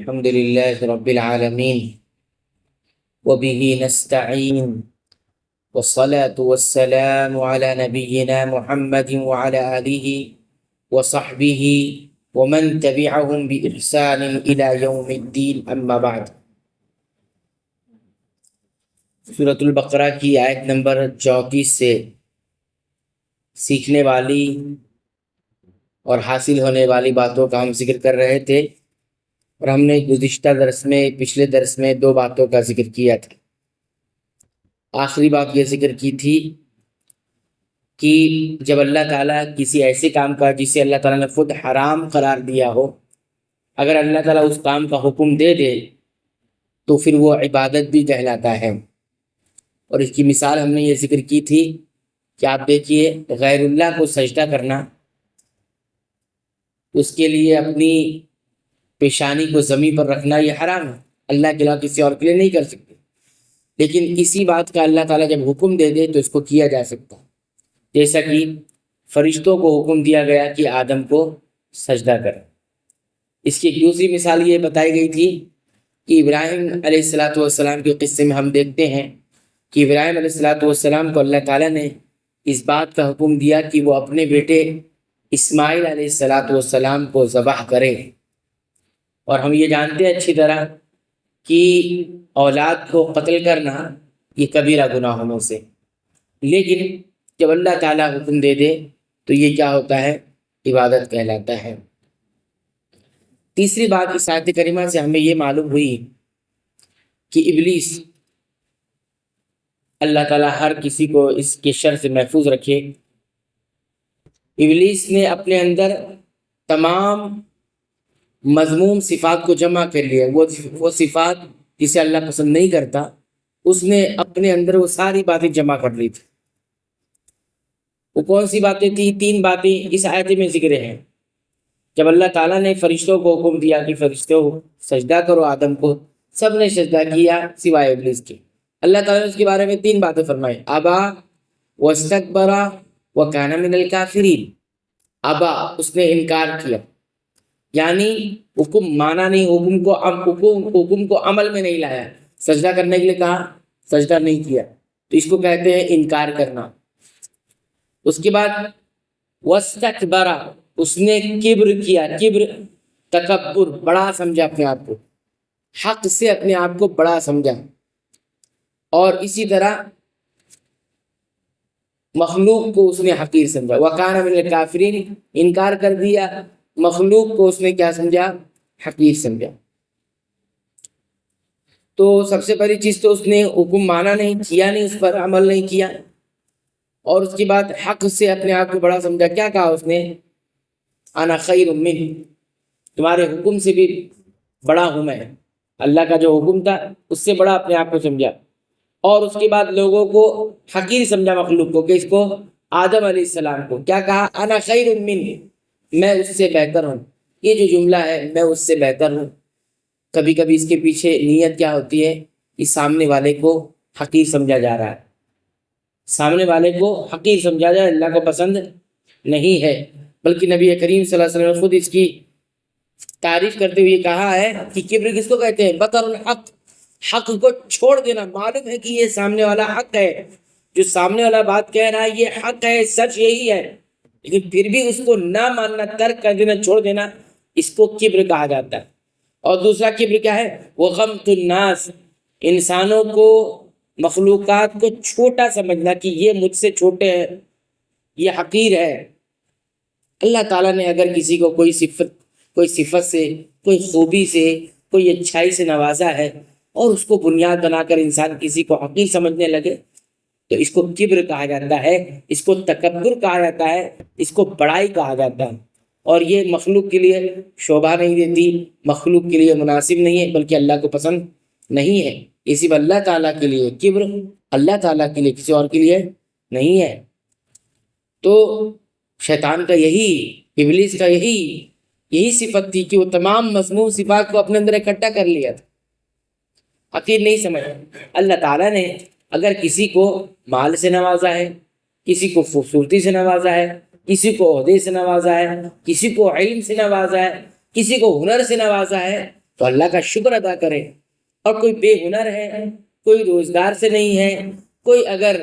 الحمد لله رب العالمين وبه نستعين والصلاة والسلام على نبينا محمد وعلى آله وصحبه ومن تبعهم بإحسان إلى يوم الدين أما بعد۔ سورۃ البقرہ کی آیت نمبر 34 سے سیکھنے والی اور حاصل ہونے والی باتوں کا ہم ذکر کر رہے تھے، اور ہم نے پچھلے درس میں 2 باتوں کا ذکر کیا تھا۔ آخری بات یہ ذکر کی تھی کہ جب اللہ تعالیٰ کسی ایسے کام کا جسے اللہ تعالیٰ نے خود حرام قرار دیا ہو، اگر اللہ تعالیٰ اس کام کا حکم دے دے تو پھر وہ عبادت بھی کہلاتا ہے۔ اور اس کی مثال ہم نے یہ ذکر کی تھی کہ آپ دیکھیے، غیر اللہ کو سجدہ کرنا، اس کے لیے اپنی پیشانی کو زمین پر رکھنا یہ حرام ہے، اللہ کے علاوہ کسی اور کے لیے نہیں کر سکتے۔ لیکن اسی بات کا اللہ تعالیٰ جب حکم دے دے تو اس کو کیا جا سکتا ہے، جیسا کہ فرشتوں کو حکم دیا گیا کہ آدم کو سجدہ کرے۔ اس کی ایک دوسری مثال یہ بتائی گئی تھی کہ ابراہیم علیہ السلام کے قصے میں ہم دیکھتے ہیں کہ ابراہیم علیہ السلام کو اللہ تعالیٰ نے اس بات کا حکم دیا کہ وہ اپنے بیٹے اسماعیل علیہ السلام کو ذبح کرے۔ اور ہم یہ جانتے ہیں اچھی طرح کہ اولاد کو قتل کرنا یہ کبیرہ گناہوں میں سے، لیکن جب اللہ تعالیٰ حکم دے دے تو یہ کیا ہوتا ہے؟ عبادت کہلاتا ہے۔ تیسری بات اس آیت کریمہ سے ہمیں یہ معلوم ہوئی کہ ابلیس، اللہ تعالیٰ ہر کسی کو اس کے شر سے محفوظ رکھے، ابلیس نے اپنے اندر تمام مذموم صفات کو جمع کر لیا۔ وہ صفات جسے اللہ پسند نہیں کرتا، اس نے اپنے اندر وہ ساری باتیں جمع کر لی تھی۔ وہ کون سی باتیں تھیں؟ 3 باتیں اس آیت میں ذکر ہیں۔ جب اللہ تعالیٰ نے فرشتوں کو حکم دیا کہ فرشتوں سجدہ کرو آدم کو، سب نے سجدہ کیا سوائے ابلیس کے۔ اللہ تعالیٰ نے اس کے بارے میں 3 باتیں فرمائی: ابا واستکبر وکان من الکافرین۔ ابا، اس نے انکار کیا، یعنی حکم مانا نہیں، حکم کو عمل میں نہیں لایا۔ سجدہ کرنے کے لیے کہا، سجدہ نہیں کیا، تو اس کو کہتے ہیں انکار کرنا۔ اس کے بعد واستکبر، اس نے کبر کیا۔ کبر، تکبر، بڑا سمجھا اپنے آپ کو، حق سے اپنے آپ کو بڑا سمجھا۔ اور اسی طرح مخلوق کو اس نے حقیر سمجھا۔ وکان من الکافرین، انکار کر دیا، مخلوق کو اس نے کیا سمجھا؟ حقیر سمجھا۔ تو سب سے پہلی چیز تو اس نے حکم مانا نہیں، کیا نہیں، اس پر عمل نہیں کیا۔ اور اس کے بعد حق سے اپنے آپ کو بڑا سمجھا۔ کیا کہا اس نے؟ انا خیر منہ، تمہارے حکم سے بھی بڑا ہوں میں۔ اللہ کا جو حکم تھا اس سے بڑا اپنے آپ کو سمجھا۔ اور اس کے بعد لوگوں کو حقیر سمجھا، مخلوق کو، کہ اس کو آدم علیہ السلام کو کیا کہا؟ انا خیر منہ، میں اس سے بہتر ہوں۔ یہ جو جملہ ہے، میں اس سے بہتر ہوں، کبھی کبھی اس کے پیچھے نیت کیا ہوتی ہے کہ سامنے والے کو حقیر سمجھا جا رہا ہے، سامنے والے کو حقیر سمجھا جائے، اللہ کو پسند نہیں ہے۔ بلکہ نبی کریم صلی اللہ علیہ وسلم نے خود اس کی تعریف کرتے ہوئے کہا ہے کہ کبر کس کو کہتے ہیں؟ بطر الحق، حق کو چھوڑ دینا۔ معلوم ہے کہ یہ سامنے والا حق ہے، جو سامنے والا بات کہہ رہا ہے یہ حق ہے، سچ یہی ہے، لیکن پھر بھی اس کو نہ ماننا، ترک کر دینا، چھوڑ دینا، اس کو کبر کہا جاتا ہے۔ اور دوسرا کبر کیا ہے؟ وہ غمط الناس، انسانوں کو، مخلوقات کو چھوٹا سمجھنا کہ یہ مجھ سے چھوٹے ہیں، یہ حقیر ہے۔ اللہ تعالیٰ نے اگر کسی کو کوئی صفت سے، کوئی خوبی سے، کوئی اچھائی سے نوازا ہے، اور اس کو بنیاد بنا کر انسان کسی کو حقیر سمجھنے لگے، تو اس کو کبر کہا جاتا ہے، اس کو تکبر کہا جاتا ہے، اس کو بڑائی کہا جاتا ہے۔ اور یہ مخلوق کے لیے شوبھا نہیں دیتی، مخلوق کے لیے مناسب نہیں ہے، بلکہ اللہ کو پسند نہیں ہے۔ یہ صرف اللہ تعالیٰ کے لیے کبر، اللہ تعالیٰ کے لیے، کسی اور کے لیے نہیں ہے۔ تو شیطان کا ابلیس کا یہی صفت تھی کہ وہ تمام مذموم صفات کو اپنے اندر اکٹھا کر لیا تھا، حقیر نہیں سمجھا۔ اللہ تعالیٰ نے اگر کسی کو مال سے نوازا ہے، کسی کو خوبصورتی سے نوازا ہے، کسی کو عہدے سے نوازا ہے، کسی کو علم سے نوازا ہے، کسی کو ہنر سے نوازا ہے، تو اللہ کا شکر ادا کرے. اور کوئی بے ہنر ہے, کوئی روزگار سے نہیں ہے, کوئی اگر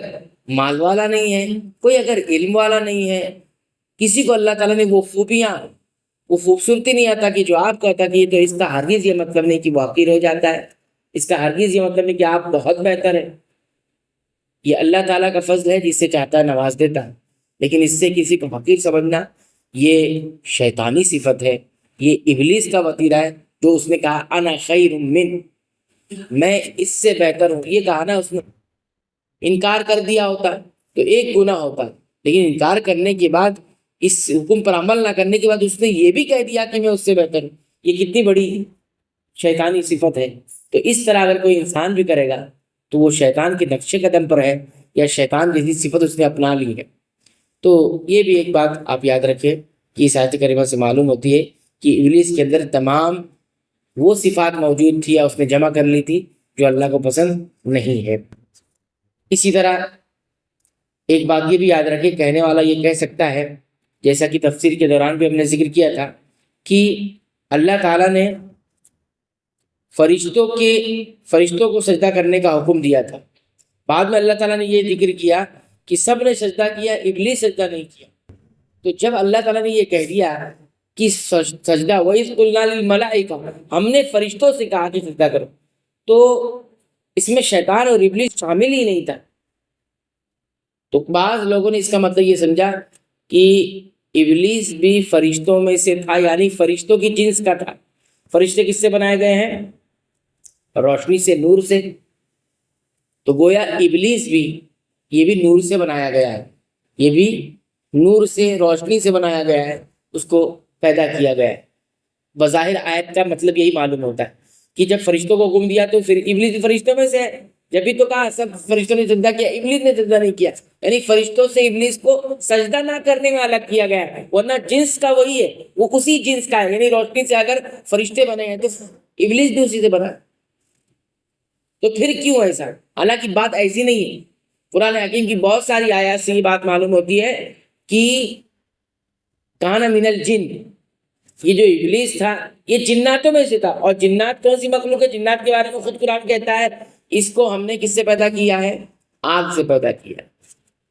مال والا نہیں ہے, کوئی اگر علم والا نہیں ہے, کسی کو اللہ تعالیٰ نے وہ خوبیاں, وہ خوبصورتی نہیں آتا کہ جو آپ کا عطا کی, تو اس کا ہرگز یہ مطلب نہیں کہ وہ حقیر ہو جاتا ہے, اس کا ہرگز یہ مطلب نہیں کہ آپ بہت بہتر ہے. یہ اللہ تعالیٰ کا فضل ہے, جس سے چاہتا ہے نواز دیتا ہے. لیکن اس سے کسی کو حقیر سمجھنا یہ شیطانی صفت ہے, یہ ابلیس کا وتیرہ ہے, جو اس نے کہا انا خیر من, میں اس سے بہتر ہوں. یہ کہا نا اس نے, انکار کر دیا ہوتا تو ایک گناہ ہوتا, لیکن انکار کرنے کے بعد, اس حکم پر عمل نہ کرنے کے بعد اس نے یہ بھی کہہ دیا کہ میں اس سے بہتر ہوں. یہ کتنی بڑی شیطانی صفت ہے. تو اس طرح اگر کوئی انسان بھی کرے گا تو وہ شیطان کے نقش قدم پر ہے, یا شیطان جیسی صفت اس نے اپنا لی ہے. تو یہ بھی ایک بات آپ یاد رکھیں کہ اس آیت کریمہ سے معلوم ہوتی ہے کہ ابلیس کے اندر تمام وہ صفات موجود تھی یا اس نے جمع کر لی تھی جو اللہ کو پسند نہیں ہے. اسی طرح ایک بات یہ بھی یاد رکھے, کہنے والا یہ کہہ سکتا ہے, جیسا کہ تفسیر کے دوران بھی ہم نے ذکر کیا تھا, کہ اللہ تعالیٰ نے فرشتوں کو سجدہ کرنے کا حکم دیا تھا. بعد میں اللہ تعالیٰ نے یہ ذکر کیا کہ سب نے سجدہ کیا, ابلیس سجدہ نہیں کیا. تو جب اللہ تعالیٰ نے یہ کہہ دیا کہ سجدہ وَإِذْ قُلْنَا لِلْمَلَائِكَةِ, ہم نے فرشتوں سے کہا کہ سجدہ کرو, تو اس میں شیطان اور ابلیس شامل ہی نہیں تھا. تو بعض لوگوں نے اس کا مطلب یہ سمجھا کہ ابلیس بھی فرشتوں میں سے تھا, یعنی فرشتوں کی جنس کا تھا. فرشتے کس سے بنائے گئے ہیں؟ روشنی سے, نور سے. تو گویا ابلیس بھی, یہ بھی نور سے بنایا گیا ہے, یہ بھی نور سے, روشنی سے بنایا گیا ہے, اس کو پیدا کیا گیا ہے. بظاہر آیت کا مطلب یہی معلوم ہوتا ہے کہ جب فرشتوں کو حکم دیا تو پھر ابلیس بھی فرشتوں میں سے ہے. جب بھی تو کہا سب فرشتوں نے سجدہ کیا, ابلیس نے سجدہ نہیں کیا, یعنی فرشتوں سے ابلیس کو سجدہ نہ کرنے میں الگ کیا گیا ہے. ورنہ جنس کا وہی ہے, وہ اسی جنس کا ہے, یعنی روشنی سے اگر فرشتے بنے ہیں تو ابلیس بھی اسی سے بنا. تو پھر کیوں ایسا؟ حالانکہ بات ایسی نہیں ہے. قرآن حکیم کی بہت ساری آیات سے یہ بات معلوم ہوتی ہے کہ کان من الجن, یہ جو ابلیس تھا یہ جناتوں میں سے تھا. اور جنات کون سی مخلوق ہے؟ جنات کے بارے میں خود قرآن کہتا ہے اس کو ہم نے کس سے پیدا کیا ہے؟ آگ سے پیدا کیا ہے.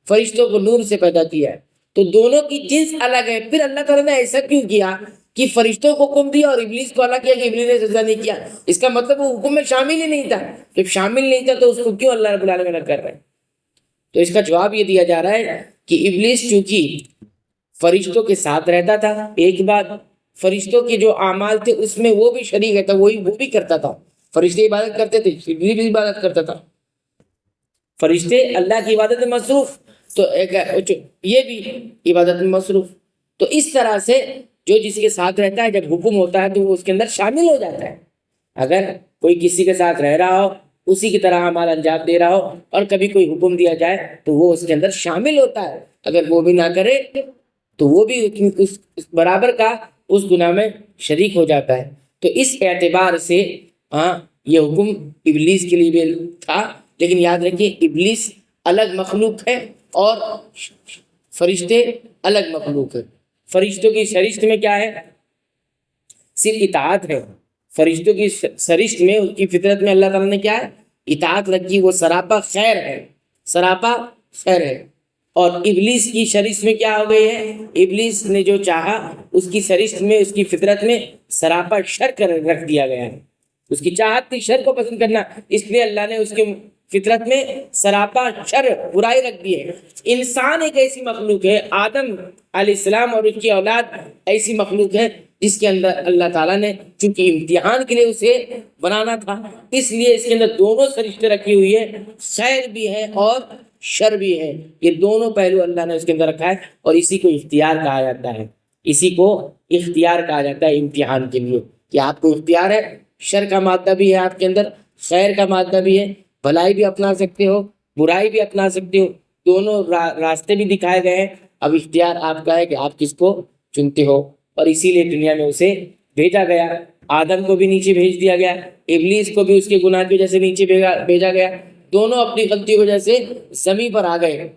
فرشتوں کو نور سے پیدا کیا ہے. تو دونوں کی جنس الگ ہے. پھر اللہ تعالیٰ نے ایسا کیوں کیا کہ فرشتوں کو حکم دیا اور ابلیس کو الگ کیا کہ ابلیس نے سجدہ نہیں کیا؟ اس کا مطلب وہ حکم میں شامل ہی نہیں تھا. جب شامل نہیں تھا تو اس کو کیوں اللہ رب العالمین الگ کر رہے ہیں؟ تو اس کا جواب یہ دیا جا رہا ہے کہ ابلیس چونکہ فرشتوں کے ساتھ رہتا تھا, ایک بات, فرشتوں کے جو اعمال تھے اس میں وہ بھی شریک ہے, تو وہ بھی کرتا تھا. فرشتے عبادت کرتے تھے, ابلیس بھی عبادت کرتا تھا. فرشتے اللہ کی عبادت میں مصروف, تو یہ بھی عبادت میں مصروف. تو اس طرح سے جو جس کے ساتھ رہتا ہے, جب حکم ہوتا ہے تو وہ اس کے اندر شامل ہو جاتا ہے. اگر کوئی کسی کے ساتھ رہ رہا ہو, اسی کی طرح اعمال انجام دے رہا ہو, اور کبھی کوئی حکم دیا جائے تو وہ اس کے اندر شامل ہوتا ہے. اگر وہ بھی نہ کرے تو وہ بھی اس برابر کا اس گناہ میں شریک ہو جاتا ہے. تو اس اعتبار سے یہ حکم ابلیس کے لیے بھی تھا. لیکن یاد رکھیے ابلیس الگ مخلوق ہے اور فرشتے الگ مخلوق ہے. فرشتوں کی سرشت میں کیا ہے؟ صرف اطاعت ہے. فرشتوں کی سرشت میں, اس کی فطرت میں اللہ تعالیٰ نے کیا ہے؟ اطاعت رکھی. وہ سراپا خیر ہے, سراپا خیر ہے. اور ابلیس کی سرشت میں کیا ہو گئی ہے؟ ابلیس نے جو چاہا اس کی سرشت میں, اس کی فطرت میں سراپا شر کر رکھ دیا گیا ہے. اس کی چاہت تھی شر کو پسند کرنا, اس لیے اللہ نے اس کے فطرت میں سراپا شر, برائی رکھ دی ہے. انسان ایک ایسی مخلوق ہے, آدم علیہ السلام اور اس کی اولاد ایسی مخلوق ہے جس کے اندر اللہ تعالیٰ نے چونکہ امتحان کے لیے اسے بنانا تھا, اس لیے اس کے اندر دونوں سرشتے رکھی ہوئی ہے, خیر بھی ہے اور شر بھی ہے. یہ دونوں پہلو اللہ نے اس کے اندر رکھا ہے, اور اسی کو اختیار کہا جاتا ہے. اسی کو اختیار کہا جاتا ہے امتحان کے لیے, کہ آپ کو اختیار ہے. شر کا مادہ بھی ہے آپ کے اندر, خیر کا مادہ بھی ہے. بھلائی بھی اپنا سکتے ہو, برائی بھی اپنا سکتے ہو, دونوں راستے بھی دکھائے گئے ہیں. اب اختیار آپ کا ہے کہ آپ کس کو چنتے ہو. اور اسی لیے دنیا میں اسے بھیجا گیا. آدم کو بھی نیچے بھیج دیا گیا, ابلیس کو بھی اس کے گناہ کی وجہ سے نیچے بھیجا گیا. دونوں اپنی غلطی کی وجہ سے زمین پر آ گئے,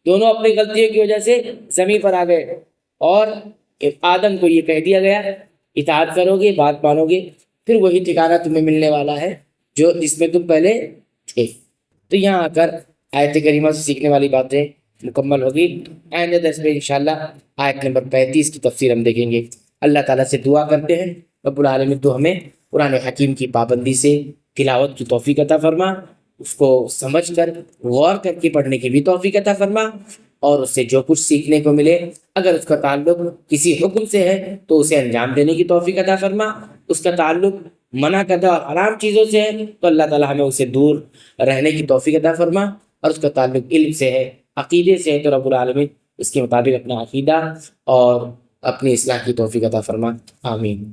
دونوں اپنی غلطیوں کی وجہ سے زمین پر آ گئے. اور آدم کو یہ کہہ دیا گیا اطاعت کرو گے, بات مانو گے, پھر وہی ٹھکانہ تمہیں ملنے والا ہے جو جس میں تم پہلے تھے۔ تو یہاں آ کر آیت کریمہ سے سیکھنے والی باتیں مکمل ہوگی۔ آئندہ درس میں انشاءاللہ آیت نمبر 35 کی تفسیر ہم دیکھیں گے۔ اللہ تعالیٰ سے دعا کرتے ہیں رب العالمین تو ہمیں قرآن حکیم کی پابندی سے تلاوت کی توفیق عطا فرما، اس کو سمجھ کر غور کر کے پڑھنے کی بھی توفیق عطا فرما، اور اس سے جو کچھ سیکھنے کو ملے اگر اس کا تعلق کسی حکم سے ہے تو اسے انجام دینے کی توفیق عطا فرما، اس کا تعلق منع کردہ اور حرام چیزوں سے ہے تو اللہ تعالیٰ ہمیں اسے دور رہنے کی توفیق عطا فرما، اور اس کا تعلق علم سے ہے، عقیدے سے ہے تو رب العالمین اس کے مطابق اپنا عقیدہ اور اپنی اصلاح کی توفیق عطا فرما۔ آمین۔